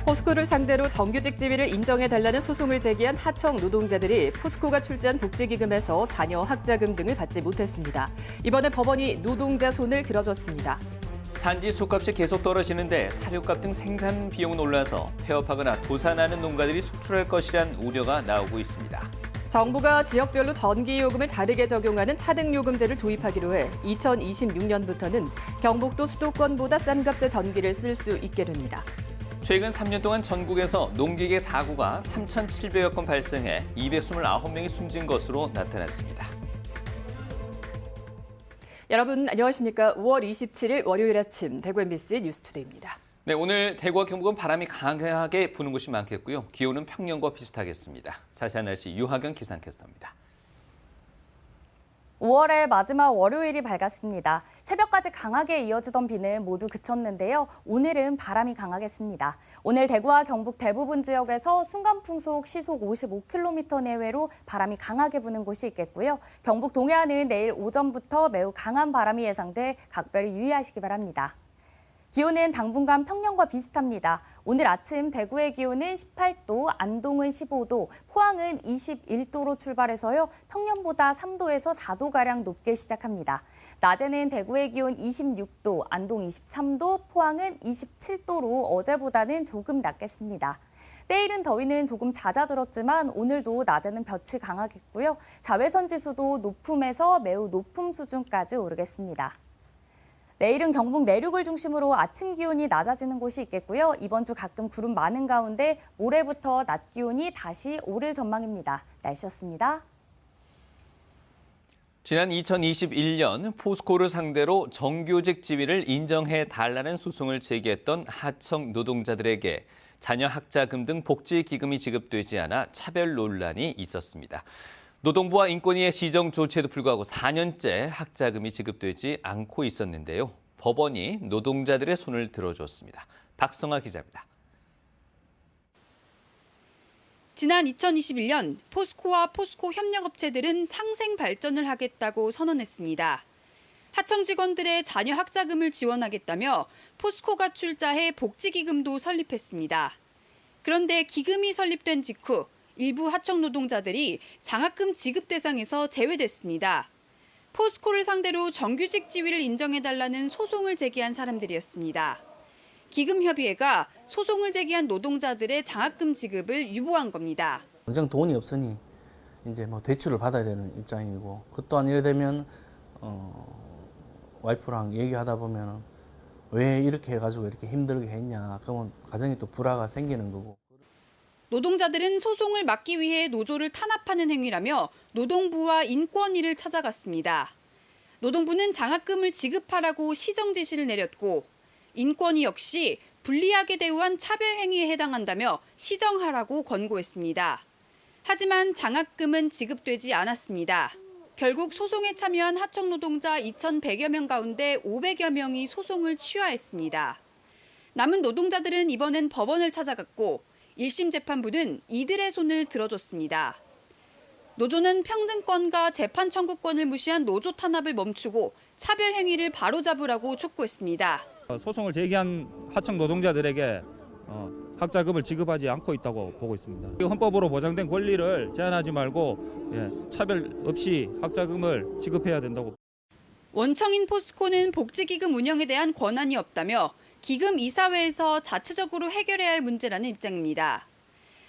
포스코를 상대로 정규직 지위를 인정해달라는 소송을 제기한 하청 노동자들이 포스코가 출자한 복지기금에서 자녀 학자금 등을 받지 못했습니다. 이번에 법원이 노동자 손을 들어줬습니다. 산지 솥값이 계속 떨어지는데 사료값 등 생산 비용은 올라서 폐업하거나 도산하는 농가들이 속출할 것이란 우려가 나오고 있습니다. 정부가 지역별로 전기요금을 다르게 적용하는 차등요금제를 도입하기로 해 2026년부터는 경북도 수도권보다 싼 값의 전기를 쓸 수 있게 됩니다. 최근 3년 동안 전국에서 농기계 사고가 3,700여 건 발생해 229명이 숨진 것으로 나타났습니다. 여러분 안녕하십니까? 5월 27일 월요일 아침 대구 MBC 뉴스투데이입니다. 네, 오늘 대구와 경북은 바람이 강하게 부는 곳이 많겠고요. 기온은 평년과 비슷하겠습니다. 자세한 날씨 유하경 기상캐스터입니다. 5월의 마지막 월요일이 밝았습니다. 새벽까지 강하게 이어지던 비는 모두 그쳤는데요. 오늘은 바람이 강하겠습니다. 오늘 대구와 경북 대부분 지역에서 순간풍속 시속 55km 내외로 바람이 강하게 부는 곳이 있겠고요. 경북 동해안은 내일 오전부터 매우 강한 바람이 예상돼 각별히 유의하시기 바랍니다. 기온은 당분간 평년과 비슷합니다. 오늘 아침 대구의 기온은 18도, 안동은 15도, 포항은 21도로 출발해서요. 평년보다 3도에서 4도가량 높게 시작합니다. 낮에는 대구의 기온 26도, 안동 23도, 포항은 27도로 어제보다는 조금 낮겠습니다. 내일은 더위는 조금 잦아들었지만 오늘도 낮에는 볕이 강하겠고요. 자외선 지수도 높음에서 매우 높음 수준까지 오르겠습니다. 내일은 경북 내륙을 중심으로 아침 기온이 낮아지는 곳이 있겠고요. 이번 주 가끔 구름 많은 가운데 모레부터 낮 기온이 다시 오를 전망입니다. 날씨였습니다. 지난 2021년 포스코를 상대로 정규직 지위를 인정해달라는 소송을 제기했던 하청 노동자들에게 자녀 학자금 등 복지기금이 지급되지 않아 차별 논란이 있었습니다. 노동부와 인권위의 시정 조치에도 불구하고 4년째 학자금이 지급되지 않고 있었는데요. 법원이 노동자들의 손을 들어줬습니다. 박성아 기자입니다. 지난 2021년 포스코와 포스코 협력업체들은 상생 발전을 하겠다고 선언했습니다. 하청 직원들의 자녀 학자금을 지원하겠다며 포스코가 출자해 복지기금도 설립했습니다. 그런데 기금이 설립된 직후 일부 하청 노동자들이 장학금 지급 대상에서 제외됐습니다. 포스코를 상대로 정규직 지위를 인정해달라는 소송을 제기한 사람들이었습니다. 기금협의회가 소송을 제기한 노동자들의 장학금 지급을 유보한 겁니다. 당장 돈이 없으니 이제 뭐 대출을 받아야 되는 입장이고, 그 또한 이래 되면 와이프랑 얘기하다 보면 왜 이렇게 해가지고 이렇게 힘들게 했냐, 그러면 가정이 또 불화가 생기는 거고. 노동자들은 소송을 막기 위해 노조를 탄압하는 행위라며 노동부와 인권위를 찾아갔습니다. 노동부는 장학금을 지급하라고 시정 지시를 내렸고 인권위 역시 불리하게 대우한 차별 행위에 해당한다며 시정하라고 권고했습니다. 하지만 장학금은 지급되지 않았습니다. 결국 소송에 참여한 하청 노동자 2,100여 명 가운데 500여 명이 소송을 취하했습니다. 남은 노동자들은 이번엔 법원을 찾아갔고 1심 재판부는 이들의 손을 들어줬습니다. 노조는 평등권과 재판 청구권을 무시한 노조 탄압을 멈추고 차별 행위를 바로잡으라고 촉구했습니다. 소송을 제기한 하청 노동자들에게 학자금을 지급하지 않고 있다고 보고 있습니다. 헌법으로 보장된 권리를 제한하지 말고 차별 없이 학자금을 지급해야 된다고. 원청인 포스코는 복지기금 운영에 대한 권한이 없다며 기금 이사회에서 자체적으로 해결해야 할 문제라는 입장입니다.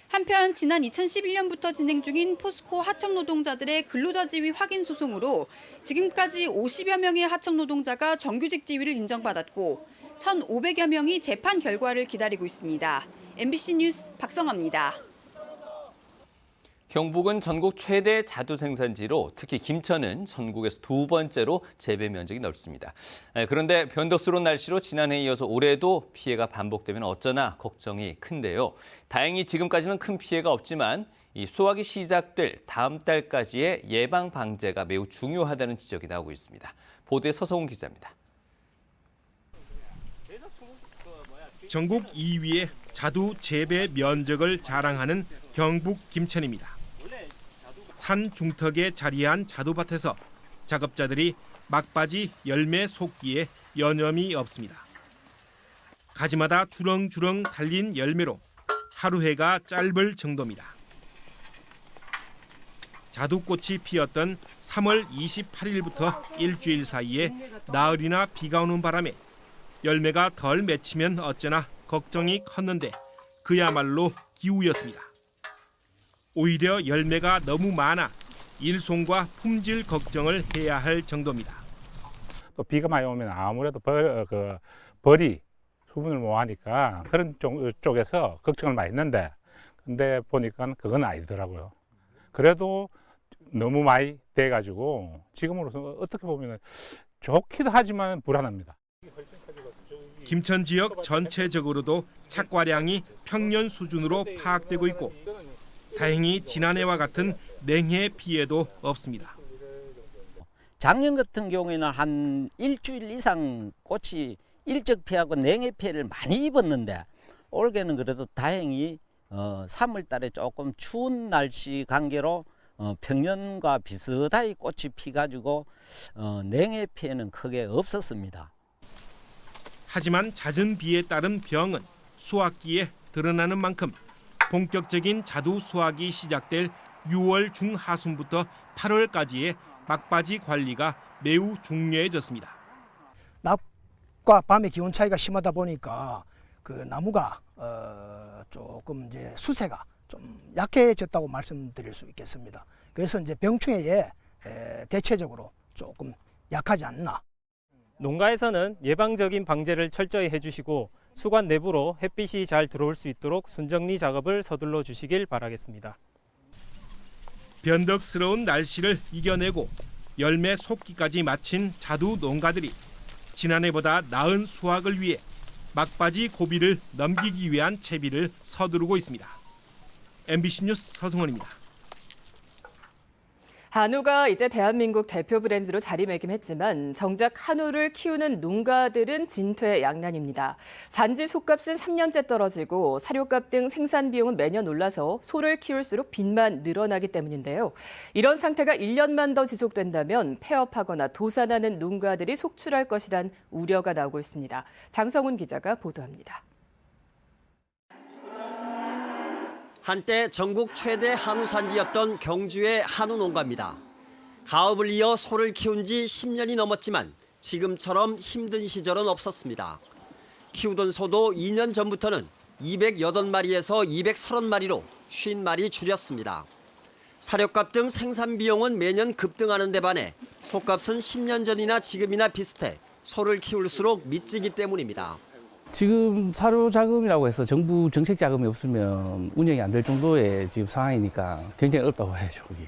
한편 지난 2011년부터 진행 중인 포스코 하청 노동자들의 근로자 지위 확인 소송으로 지금까지 50여 명의 하청 노동자가 정규직 지위를 인정받았고 1,500여 명이 재판 결과를 기다리고 있습니다. MBC 뉴스 박성아입니다. 경북은 전국 최대 자두 생산지로 특히 김천은 전국에서 두 번째로 재배 면적이 넓습니다. 그런데 변덕스러운 날씨로 지난해에 이어서 올해도 피해가 반복되면 어쩌나 걱정이 큰데요. 다행히 지금까지는 큰 피해가 없지만 이 수확이 시작될 다음 달까지의 예방 방제가 매우 중요하다는 지적이 나오고 있습니다. 보도에 서성훈 기자입니다. 전국 2위의 자두 재배 면적을 자랑하는 경북 김천입니다. 산 중턱에 자리한 자두밭에서 작업자들이 막바지 열매 속기에 여념이 없습니다. 가지마다 주렁주렁 달린 열매로 하루 해가 짧을 정도입니다. 자두꽃이 피었던 3월 28일부터 일주일 사이에 나흘이나 비가 오는 바람에 열매가 덜 맺히면 어쩌나 걱정이 컸는데 그야말로 기우였습니다. 오히려 열매가 너무 많아 일손과 품질 걱정을 해야 할 정도입니다. 또 비가 많이 오면 아무래도 벌이 수분을 못 하니까 그런 쪽에서 걱정을 많이 했는데 근데 보니까 그건 아니더라고요. 그래도 너무 많이 돼가지고 지금으로서 어떻게 보면 좋기도 하지만 불안합니다. 김천 지역 전체적으로도 착과량이 평년 수준으로 파악되고 있고 다행히 지난해와 같은 냉해 피해도 없습니다. 작년 같은 경우에는 한 일주일 이상 꽃이 일적 피하고 냉해 피해를 많이 입었는데 올해는 그래도 다행히 3월 달에 조금 추운 날씨 관계로 평년과 비슷하게 꽃이 피가지고 냉해 피해는 크게 없었습니다. 하지만 잦은 비에 따른 병은 수확기에 드러나는 만큼 본격적인 자두 수확이 시작될 6월 중하순부터 8월까지의 막바지 관리가 매우 중요해졌습니다. 낮과 밤의 기온 차이가 심하다 보니까 그 나무가 조금 이제 수세가 좀 약해졌다고 말씀드릴 수 있겠습니다. 그래서 이제 병충해에 대체적으로 조금 약하지 않나. 농가에서는 예방적인 방제를 철저히 해주시고 수관 내부로 햇빛이 잘 들어올 수 있도록 순정리 작업을 서둘러 주시길 바라겠습니다. 변덕스러운 날씨를 이겨내고 열매 속기까지 마친 자두 농가들이 지난해보다 나은 수확을 위해 막바지 고비를 넘기기 위한 채비를 서두르고 있습니다. MBC 뉴스 서승원입니다. 한우가 이제 대한민국 대표 브랜드로 자리매김했지만 정작 한우를 키우는 농가들은 진퇴양난입니다. 산지 소값은 3년째 떨어지고 사료값 등 생산 비용은 매년 올라서 소를 키울수록 빚만 늘어나기 때문인데요. 이런 상태가 1년만 더 지속된다면 폐업하거나 도산하는 농가들이 속출할 것이란 우려가 나오고 있습니다. 장성훈 기자가 보도합니다. 한때 전국 최대 한우 산지였던 경주의 한우 농가입니다. 가업을 이어 소를 키운 지 10년이 넘었지만 지금처럼 힘든 시절은 없었습니다. 키우던 소도 2년 전부터는 208마리에서 230마리로 50마리 줄였습니다. 사료값 등 생산 비용은 매년 급등하는 데 반해 소값은 10년 전이나 지금이나 비슷해 소를 키울수록 미치기 때문입니다. 지금 사료 자금이라고 해서 정부 정책 자금이 없으면 운영이 안 될 정도의 지금 상황이니까 굉장히 어렵다고 해야죠. 여기.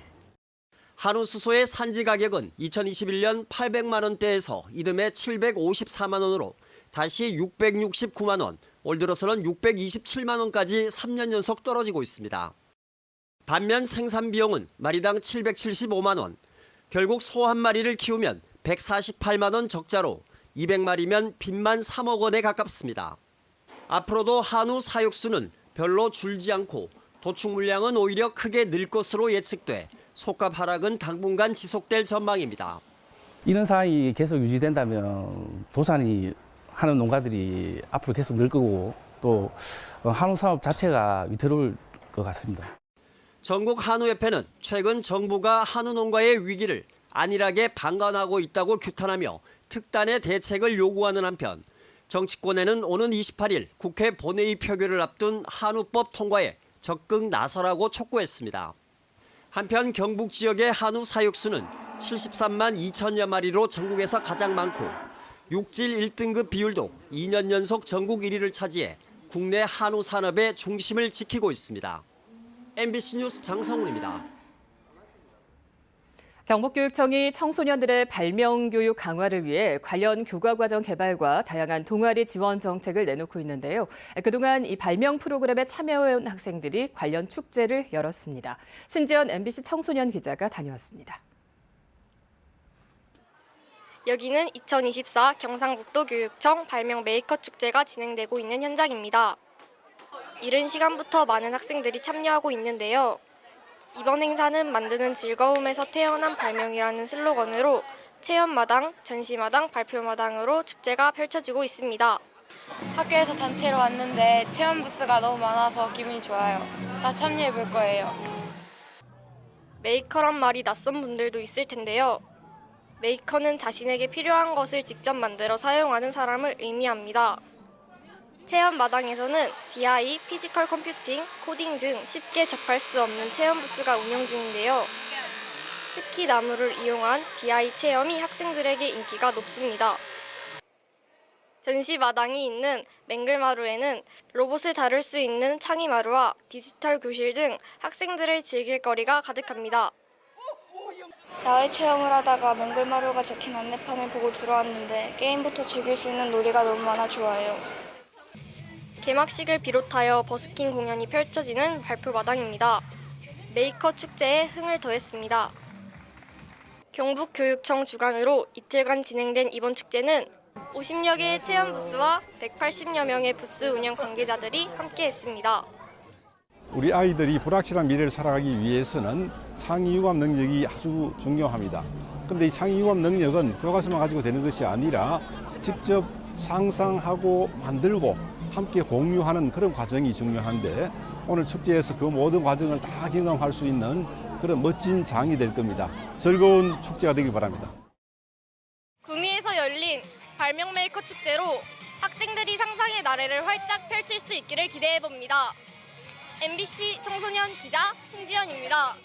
한우 수소의 산지 가격은 2021년 800만 원대에서 이듬해 754만 원으로 다시 669만 원, 올 들어서는 627만 원까지 3년 연속 떨어지고 있습니다. 반면 생산 비용은 마리당 775만 원, 결국 소 한 마리를 키우면 148만 원 적자로 200마리면 빚만 3억 원에 가깝습니다. 앞으로도 한우 사육수는 별로 줄지 않고 도축 물량은 오히려 크게 늘 것으로 예측돼 소값 하락은 당분간 지속될 전망입니다. 이런 상황이 계속 유지된다면 도산이 하는 농가들이 앞으로 계속 늘 거고 또 한우 사업 자체가 위태로울 것 같습니다. 전국 한우협회는 최근 정부가 한우 농가의 위기를 안일하게 방관하고 있다고 규탄하며 특단의 대책을 요구하는 한편 정치권에는 오는 28일 국회 본회의 표결을 앞둔 한우법 통과에 적극 나서라고 촉구했습니다. 한편 경북 지역의 한우 사육수는 73만 2천여 마리로 전국에서 가장 많고 육질 1등급 비율도 2년 연속 전국 1위를 차지해 국내 한우 산업의 중심을 지키고 있습니다. MBC 뉴스 장성훈입니다. 경북교육청이 청소년들의 발명교육 강화를 위해 관련 교과과정 개발과 다양한 동아리 지원 정책을 내놓고 있는데요. 그동안 이 발명 프로그램에 참여해온 학생들이 관련 축제를 열었습니다. 신지연 MBC 청소년 기자가 다녀왔습니다. 여기는 2024 경상북도 교육청 발명 메이커 축제가 진행되고 있는 현장입니다. 이른 시간부터 많은 학생들이 참여하고 있는데요. 이번 행사는 만드는 즐거움에서 태어난 발명이라는 슬로건으로 체험마당, 전시마당, 발표마당으로 축제가 펼쳐지고 있습니다. 학교에서 단체로 왔는데 체험 부스가 너무 많아서 기분이 좋아요. 다 참여해 볼 거예요. 메이커란 말이 낯선 분들도 있을 텐데요. 메이커는 자신에게 필요한 것을 직접 만들어 사용하는 사람을 의미합니다. 체험 마당에서는 DI, 피지컬 컴퓨팅, 코딩 등 쉽게 접할 수 없는 체험 부스가 운영 중인데요. 특히 나무를 이용한 DI 체험이 학생들에게 인기가 높습니다. 전시 마당이 있는 맹글마루에는 로봇을 다룰 수 있는 창의마루와 디지털 교실 등 학생들의 즐길 거리가 가득합니다. 야외 체험을 하다가 맹글마루가 적힌 안내판을 보고 들어왔는데 게임부터 즐길 수 있는 놀이가 너무 많아 좋아요. 개막식을 비롯하여 버스킹 공연이 펼쳐지는 발표 마당입니다. 메이커 축제에 흥을 더했습니다. 경북교육청 주관으로 이틀간 진행된 이번 축제는 50여 개의 체험 부스와 180여 명의 부스 운영 관계자들이 함께했습니다. 우리 아이들이 불확실한 미래를 살아가기 위해서는 창의융합 능력이 아주 중요합니다. 그런데 이 창의융합 능력은 교과서만 가지고 되는 것이 아니라 직접 상상하고 만들고 함께 공유하는 그런 과정이 중요한데 오늘 축제에서 그 모든 과정을 다 경험할 수 있는 그런 멋진 장이 될 겁니다. 즐거운 축제가 되길 바랍니다. 구미에서 열린 발명 메이커 축제로 학생들이 상상의 나래를 활짝 펼칠 수 있기를 기대해봅니다. MBC 청소년 기자 신지연입니다.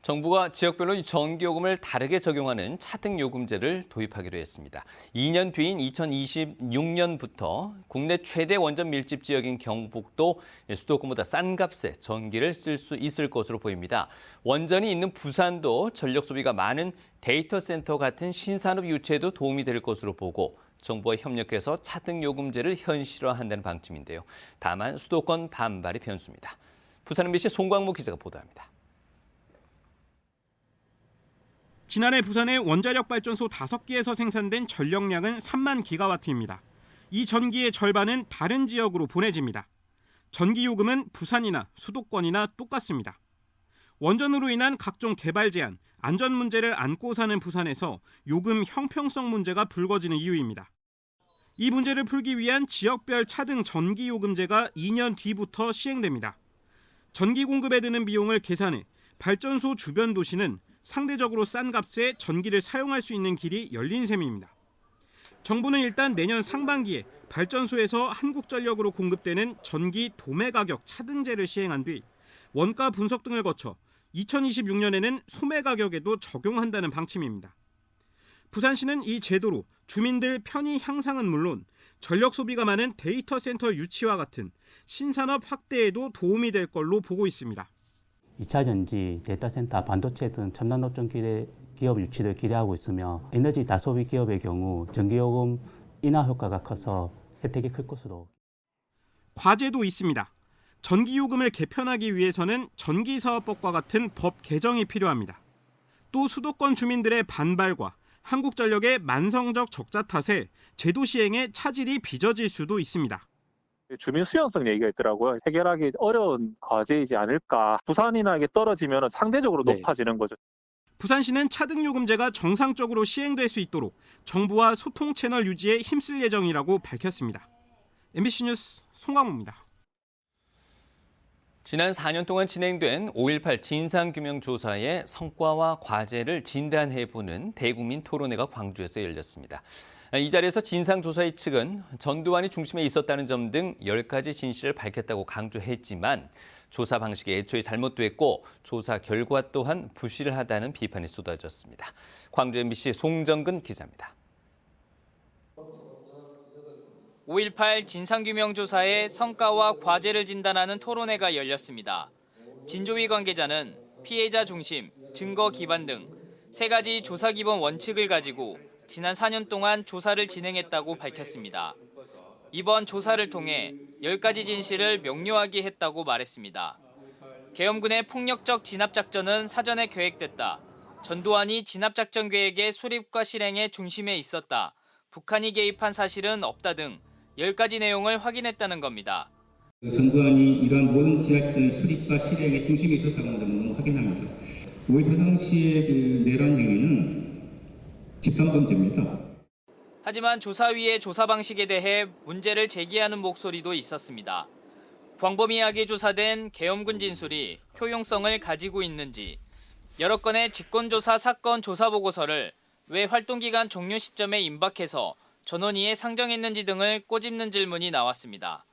정부가 지역별로 전기요금을 다르게 적용하는 차등요금제를 도입하기로 했습니다. 2년 뒤인 2026년부터 국내 최대 원전 밀집 지역인 경북도 수도권보다 싼 값에 전기를 쓸 수 있을 것으로 보입니다. 원전이 있는 부산도 전력 소비가 많은 데이터 센터 같은 신산업 유치에도 도움이 될 것으로 보고 정부와 협력해서 차등요금제를 현실화한다는 방침인데요. 다만 수도권 반발이 변수입니다. 부산 MBC 송광무 기자가 보도합니다. 지난해 부산의 원자력 발전소 5개에서 생산된 전력량은 3만 기가와트입니다. 이 전기의 절반은 다른 지역으로 보내집니다. 전기요금은 부산이나 수도권이나 똑같습니다. 원전으로 인한 각종 개발 제한, 안전 문제를 안고 사는 부산에서 요금 형평성 문제가 불거지는 이유입니다. 이 문제를 풀기 위한 지역별 차등 전기요금제가 2년 뒤부터 시행됩니다. 전기 공급에 드는 비용을 계산해 발전소 주변 도시는 상대적으로 싼 값에 전기를 사용할 수 있는 길이 열린 셈입니다. 정부는 일단 내년 상반기에 발전소에서 한국전력으로 공급되는 전기 도매 가격 차등제를 시행한 뒤 원가 분석 등을 거쳐 2026년에는 소매 가격에도 적용한다는 방침입니다. 부산시는 이 제도로 주민들 편의 향상은 물론 전력 소비가 많은 데이터 센터 유치와 같은 신산업 확대에도 도움이 될 걸로 보고 있습니다. 2차 전지, 데이터 센터, 반도체 등 첨단 업종 기업 유치를 기대하고 있으며 에너지 다소비 기업의 경우 전기요금 인하 효과가 커서 혜택이 클 것으로. 과제도 있습니다. 전기요금을 개편하기 위해서는 전기사업법과 같은 법 개정이 필요합니다. 또 수도권 주민들의 반발과 한국전력의 만성적 적자 탓에 제도 시행에 차질이 빚어질 수도 있습니다. 주민 수용성 얘기가 있더라고요. 해결하기 어려운 과제이지 않을까. 부산이나 이게 떨어지면 상대적으로 높아지는 거죠. 부산시는 차등요금제가 정상적으로 시행될 수 있도록 정부와 소통 채널 유지에 힘쓸 예정이라고 밝혔습니다. MBC 뉴스 송광무입니다. 지난 4년 동안 진행된 5.18 진상규명조사의 성과와 과제를 진단해보는 대국민 토론회가 광주에서 열렸습니다. 이 자리에서 진상조사위 측은 전두환이 중심에 있었다는 점 등 10가지 진실을 밝혔다고 강조했지만 조사 방식이 애초에 잘못됐고 조사 결과 또한 부실하다는 비판이 쏟아졌습니다. 광주 MBC 송정근 기자입니다. 5.18 진상규명조사의 성과와 과제를 진단하는 토론회가 열렸습니다. 진조위 관계자는 피해자 중심, 증거 기반 등 3가지 조사 기본 원칙을 가지고 지난 4년 동안 조사를 진행했다고 밝혔습니다. 이번 조사를 통해 10가지 진실을 명료하게 했다고 말했습니다. 계엄군의 폭력적 진압작전은 사전에 계획됐다. 전두환이 진압작전 계획의 수립과 실행의 중심에 있었다. 북한이 개입한 사실은 없다 등 10가지 내용을 확인했다는 겁니다. 정부안이 이러한 모든 지자체의 수립과 실행의 중심에 있었다는 점을 확인합니다. 5.18 당시의 그 내란 행위는 집단범죄입니다. 하지만 조사위의 조사 방식에 대해 문제를 제기하는 목소리도 있었습니다. 광범위하게 조사된 계엄군 진술이 효용성을 가지고 있는지, 여러 건의 직권조사 사건 조사 보고서를 왜 활동기간 종료 시점에 임박해서 전원위에 상정했는지 등을 꼬집는 질문이 나왔습니다.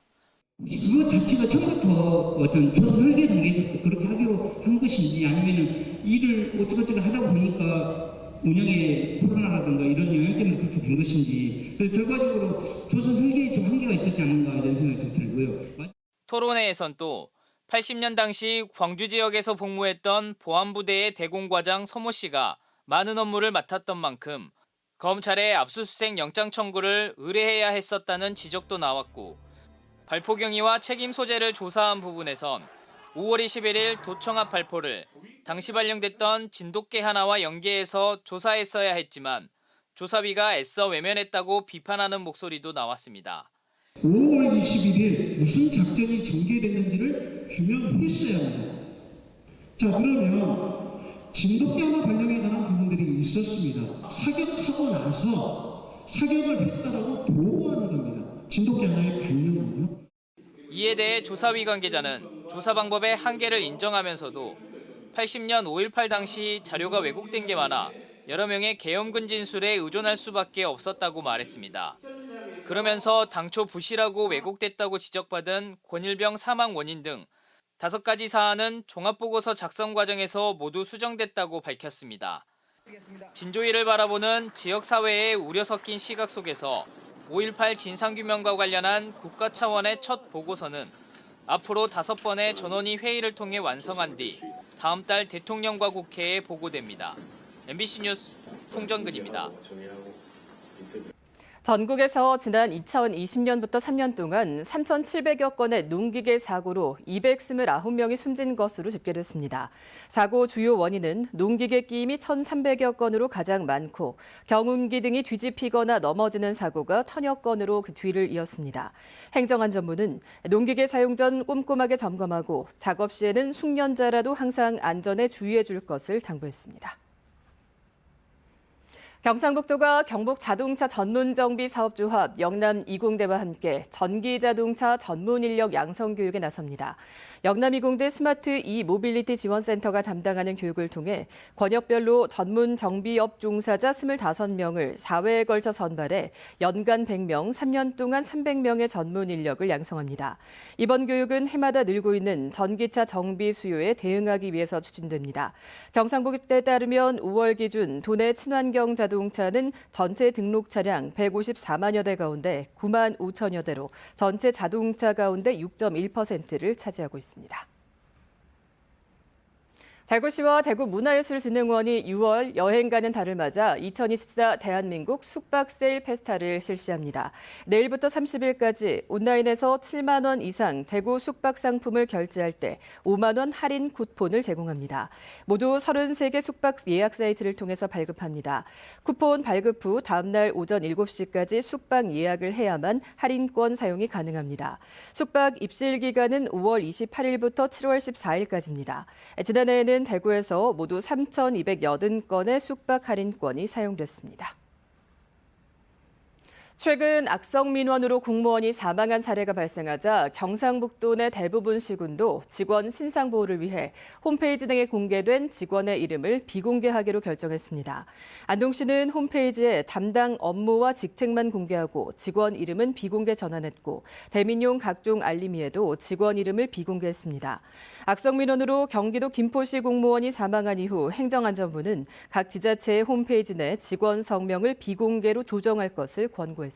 그것 자체가 처음부터 어떤 조사 설계 단계에서 그렇게 하기로 한 것인지, 아니면은 일을 어떻게 하다 보니까 운영에 코로나라든가 이런 영향 때문에 그렇게 된 것인지, 그래서 결과적으로 조사 설계에 좀 한계가 있었지 않은가 이런 생각이 좀 들고요. 토론회에선 또 80년 당시 광주 지역에서 복무했던 보안부대의 대공과장 서모 씨가 많은 업무를 맡았던 만큼 검찰에 압수수색 영장 청구를 의뢰해야 했었다는 지적도 나왔고, 발포 경위와 책임 소재를 조사한 부분에선 5월 21일 도청 앞 발포를 당시 발령됐던 진돗개 하나와 연계해서 조사했어야 했지만 조사위가 애써 외면했다고 비판하는 목소리도 나왔습니다. 5월 21일 무슨 작전이 전개됐는지를 규명했어야 합니다. 자, 그러면 진돗개 하나 발령에 관한 부분들이 있었습니다. 사격하고 나서 사격을 했다라고 보고하는 겁니다. 진돗개 하나의 발령은요. 이에 대해 조사위 관계자는 조사 방법의 한계를 인정하면서도 80년 5.18 당시 자료가 왜곡된 게 많아 여러 명의 계엄군 진술에 의존할 수밖에 없었다고 말했습니다. 그러면서 당초 부실하고 왜곡됐다고 지적받은 권일병 사망 원인 등 5가지 사안은 종합보고서 작성 과정에서 모두 수정됐다고 밝혔습니다. 진조위를 바라보는 지역사회의 우려 섞인 시각 속에서 5.18 진상규명과 관련한 국가 차원의 첫 보고서는 앞으로 5번의 전원위 회의를 통해 완성한 뒤 다음 달 대통령과 국회에 보고됩니다. MBC 뉴스 송정근입니다. 전국에서 지난 2020년부터 3년 동안 3,700여 건의 농기계 사고로 229명이 숨진 것으로 집계됐습니다. 사고 주요 원인은 농기계 끼임이 1,300여 건으로 가장 많고 경운기 등이 뒤집히거나 넘어지는 사고가 1,000여 건으로 그 뒤를 이었습니다. 행정안전부는 농기계 사용 전 꼼꼼하게 점검하고 작업 시에는 숙련자라도 항상 안전에 주의해 줄 것을 당부했습니다. 경상북도가 경북자동차 전문정비사업조합 영남20대와 함께 전기자동차 전문인력 양성교육에 나섭니다. 영남20대 스마트 모빌리티 지원센터가 담당하는 교육을 통해 권역별로 전문정비업 종사자 25명을 4회에 걸쳐 선발해 연간 100명, 3년 동안 300명의 전문인력을 양성합니다. 이번 교육은 해마다 늘고 있는 전기차 정비 수요에 대응하기 위해서 추진됩니다. 경상북도에 따르면 5월 기준 도내 친환경 자동차는 전체 등록 차량 154만여 대 가운데 9만 5천여 대로 전체 자동차 가운데 6.1%를 차지하고 있습니다. 대구시와 대구문화예술진흥원이 6월 여행가는 달을 맞아 2024 대한민국 숙박세일 페스타를 실시합니다. 내일부터 30일까지 온라인에서 7만 원 이상 대구 숙박 상품을 결제할 때 5만 원 할인 쿠폰을 제공합니다. 모두 33개 숙박 예약 사이트를 통해서 발급합니다. 쿠폰 발급 후 다음 날 오전 7시까지 숙박 예약을 해야만 할인권 사용이 가능합니다. 숙박 입실 기간은 5월 28일부터 7월 14일까지입니다. 지난해에는 대구에서 모두 3,280건의 숙박 할인권이 사용됐습니다. 최근 악성 민원으로 공무원이 사망한 사례가 발생하자 경상북도 내 대부분 시군도 직원 신상 보호를 위해 홈페이지 등에 공개된 직원의 이름을 비공개하기로 결정했습니다. 안동시는 홈페이지에 담당 업무와 직책만 공개하고 직원 이름은 비공개 전환했고 대민용 각종 알림이에도 직원 이름을 비공개했습니다. 악성 민원으로 경기도 김포시 공무원이 사망한 이후 행정안전부는 각 지자체의 홈페이지 내 직원 성명을 비공개로 조정할 것을 권고했습니다.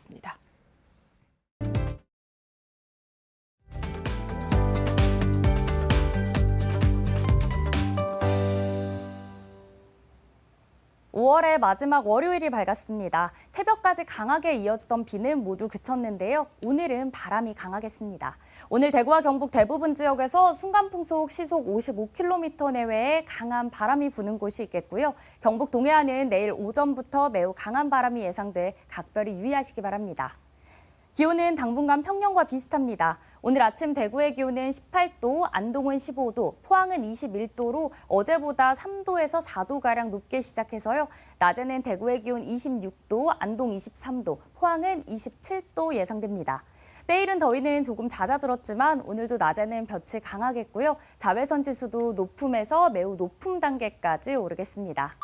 5월의 마지막 월요일이 밝았습니다. 새벽까지 강하게 이어지던 비는 모두 그쳤는데요. 오늘은 바람이 강하겠습니다. 오늘 대구와 경북 대부분 지역에서 순간풍속 시속 55km 내외의 강한 바람이 부는 곳이 있겠고요. 경북 동해안은 내일 오전부터 매우 강한 바람이 예상돼 각별히 유의하시기 바랍니다. 기온은 당분간 평년과 비슷합니다. 오늘 아침 대구의 기온은 18도, 안동은 15도, 포항은 21도로 어제보다 3도에서 4도가량 높게 시작해서요. 낮에는 대구의 기온 26도, 안동 23도, 포항은 27도 예상됩니다. 내일은 더위는 조금 잦아들었지만 오늘도 낮에는 볕이 강하겠고요. 자외선 지수도 높음에서 매우 높음 단계까지 오르겠습니다.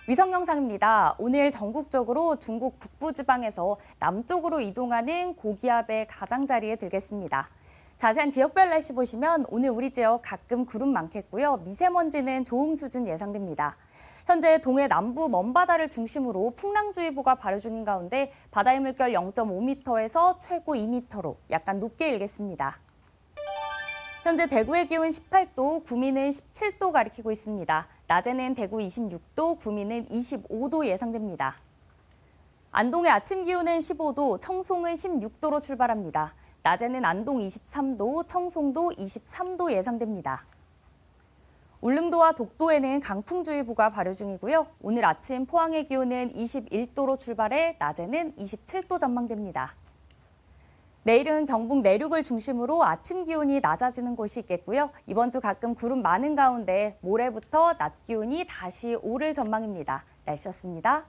위성 영상입니다. 오늘 전국적으로 중국 북부지방에서 남쪽으로 이동하는 고기압의 가장자리에 들겠습니다. 자세한 지역별 날씨 보시면 오늘 우리 지역 가끔 구름 많겠고요. 미세먼지는 좋음 수준 예상됩니다. 현재 동해 남부 먼바다를 중심으로 풍랑주의보가 발효 중인 가운데 바다의 물결 0.5m에서 최고 2m로 약간 높게 일겠습니다. 현재 대구의 기온 18도, 구미는 17도 가리키고 있습니다. 낮에는 대구 26도, 구미는 25도 예상됩니다. 안동의 아침 기온은 15도, 청송은 16도로 출발합니다. 낮에는 안동 23도, 청송도 23도 예상됩니다. 울릉도와 독도에는 강풍주의보가 발효 중이고요. 오늘 아침 포항의 기온은 21도로 출발해 낮에는 27도 전망됩니다. 내일은 경북 내륙을 중심으로 아침 기온이 낮아지는 곳이 있겠고요. 이번 주 가끔 구름 많은 가운데 모레부터 낮 기온이 다시 오를 전망입니다. 날씨였습니다.